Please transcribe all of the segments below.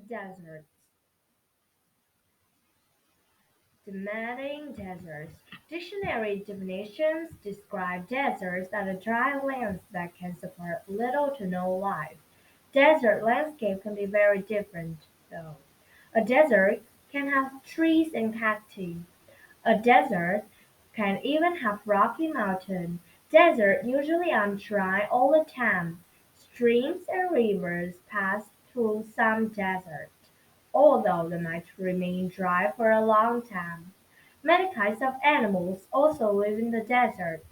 Deserts. Demanding deserts. Dictionary definitions describe deserts as dry lands that can support little to no life. Desert landscape can be very different, though. A desert can have trees and cacti. A desert can even have rocky mountains. Deserts usually aren't dry all the time. Streams and rivers pass through some deserts, although they might remain dry for a long time. Many kinds of animals also live in the desert.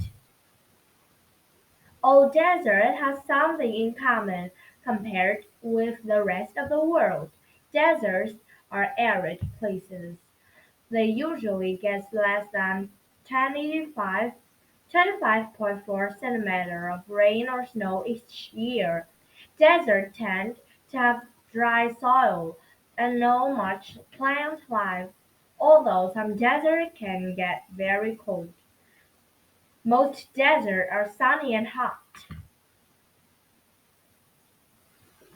All desert has something in common compared with the rest of the world. Deserts are arid places. They usually get less than 25.4 centimeters of rain or snow each year. Deserts tend to have dry soil and not much plant life, although some deserts can get very cold. Most deserts are sunny and hot.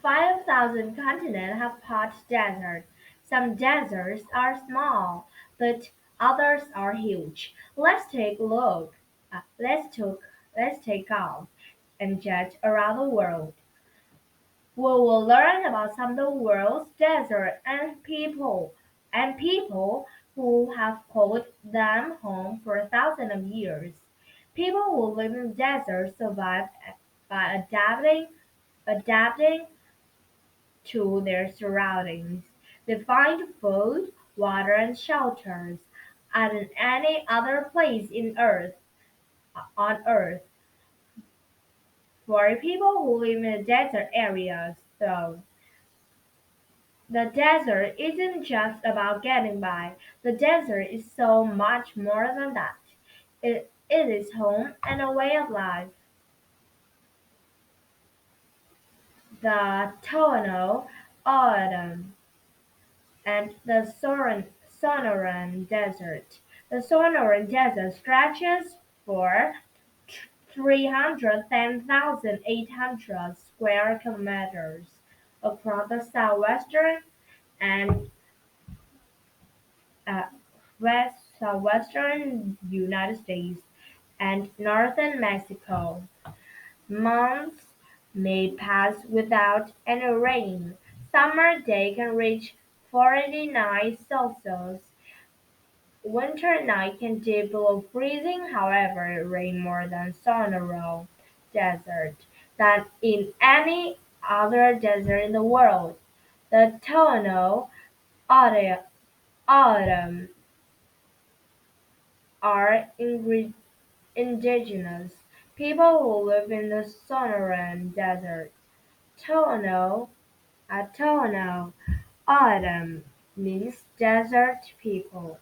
5,000 continents have hot deserts. Some deserts are small, but others are huge. Let's take a look. Let's take off and jet around the world. We will learn about some of the world's deserts and people who have called them home for thousands of years. People who live in deserts survive by adapting to their surroundings. They find food, water, and shelters as in any other place on Earth. For people who live in desert areas, though, the desert isn't just about getting by. The desert is so much more than that. It is home and a way of life. The Tono Autumn and the Sonoran Desert. The Sonoran Desert stretches for 310,800 square kilometers across the southwestern and southwestern United States and northern Mexico. Months may pass without any rain. Summer day can reach 49 Celsius. Winter night can dip below freezing, however it rain more than Sonora Desert than in any other desert in the world. The Tono Autumn are indigenous people who live in the Sonoran Desert. Tono Tono Autumn means desert people.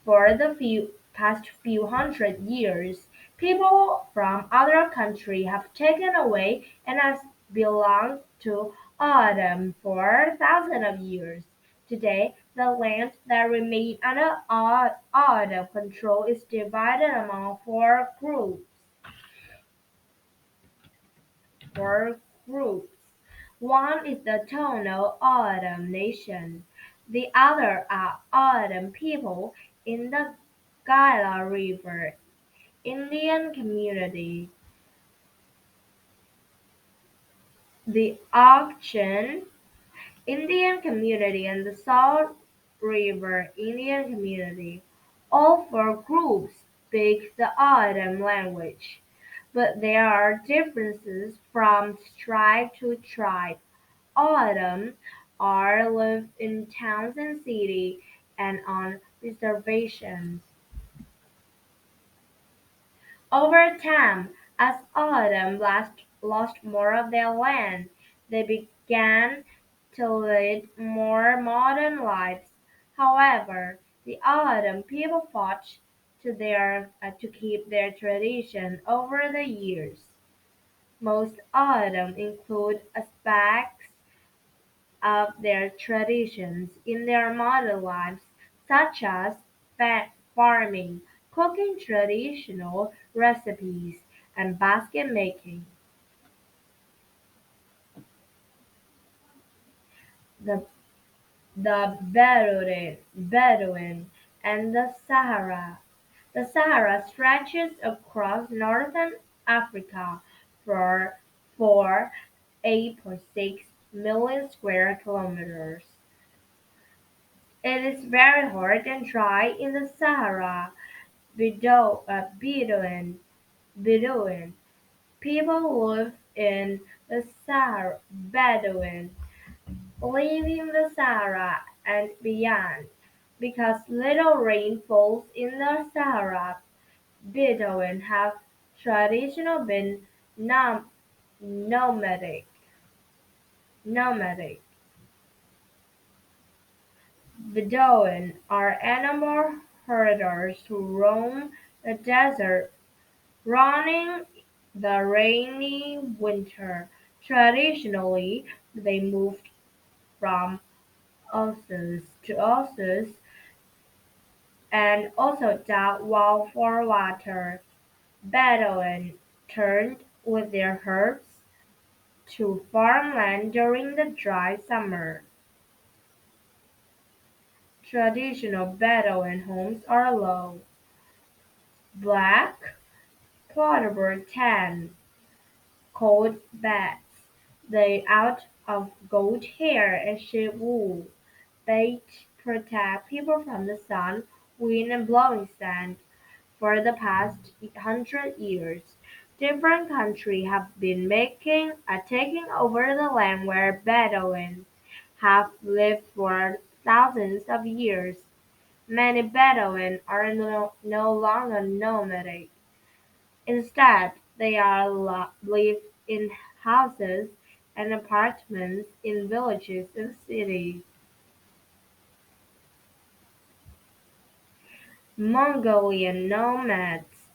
For the past few hundred years, people from other countries have taken away and has belonged to Autumn for thousands of years. Today, the land that remains under Autumn control is divided among four groups. One is the Tono Autumn Nation. The other are Autumn people in the Gila River Indian Community, the Auction Indian Community, and the Salt River Indian Community. All four groups speak the Autumn language, but there are differences from tribe to tribe. Autumn are live in towns and cities and on reservations. Over time, as Autumn lost more of their land, they began to lead more modern lives. However, the Autumn people fought to keep their tradition over the years. Most Autumn include aspects of their traditions in their modern lives, such as farming, cooking traditional recipes, and basket making. The the Bedouin, and the Sahara. The Sahara stretches across northern Africa for 8.6 million square kilometers. It is very hot and dry in the Sahara. Bedouin people live in the Sahara. Bedouin live in the Sahara and beyond. Because little rain falls in the Sahara, Bedouin have traditionally been nom- nomadic. Nomadic. Bedouin are animal herders who roam the desert, running the rainy winter. Traditionally, they moved from oasis to oasis and also dug well for water. Bedouin turned with their herds to farmland during the dry summer. Traditional Bedouin homes are low, black, clapboard tan, coat beds, they out of goat hair and sheep wool. They protect people from the sun, wind and blowing sand. For the past 100 years, different countries have been taking over the land where Bedouins have lived for thousands of years. Many Bedouin are no longer nomadic. Instead, they are live in houses and apartments in villages and cities. Mongolian nomads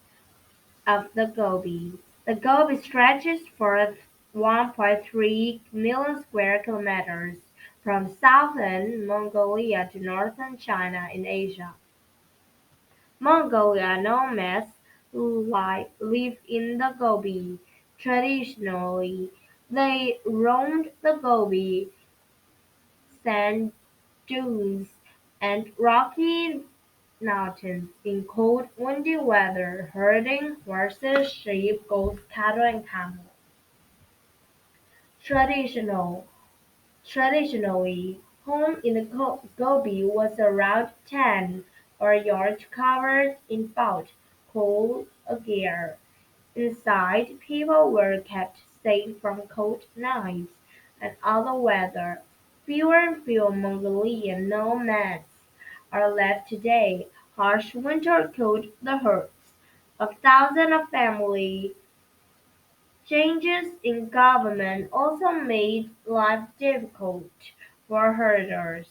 of the Gobi. The Gobi stretches for 1.3 million square kilometers from southern Mongolia to northern China in Asia. Mongolia nomads live in the Gobi. Traditionally, they roamed the Gobi sand dunes and rocky mountains in cold, windy weather, herding horses, sheep, goats, cattle, and camels. Traditional Traditionally, home in the Gobi was a round tent or yurt covered in felt, called a ger. Inside, people were kept safe from cold nights and other weather. Fewer and fewer Mongolian nomads are left today. Harsh winter killed the herds. Thousands of families. Changes in government also made life difficult for herders.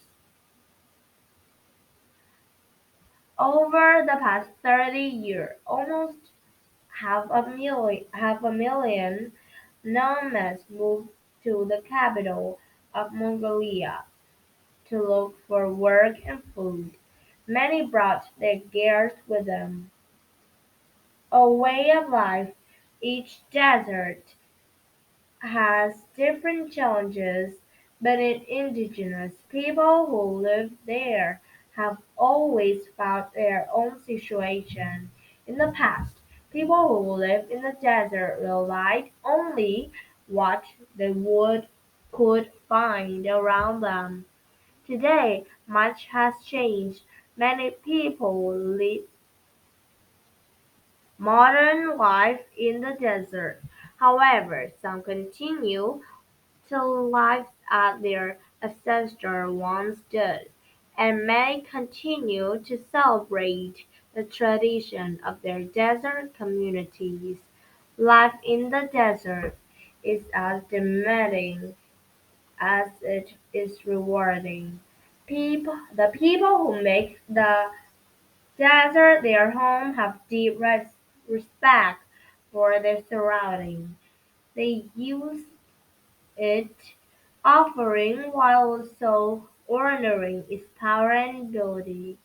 Over the past 30 years, almost half a million nomads moved to the capital of Mongolia to look for work and food. Many brought their gears with them. A way of life, each desert has different challenges, but indigenous people who live there have always found their own situation. In the past, people who lived in the desert relied only what they would could find around them. Today, much has changed. Many people live modern life in the desert. However, some continue to live as their ancestors once did, and many continue to celebrate the tradition of their desert communities. Life in the desert is as demanding as it is rewarding. The people who make the desert their home have deep respect for their surroundings. They use it offering while also honoring its power and beauty.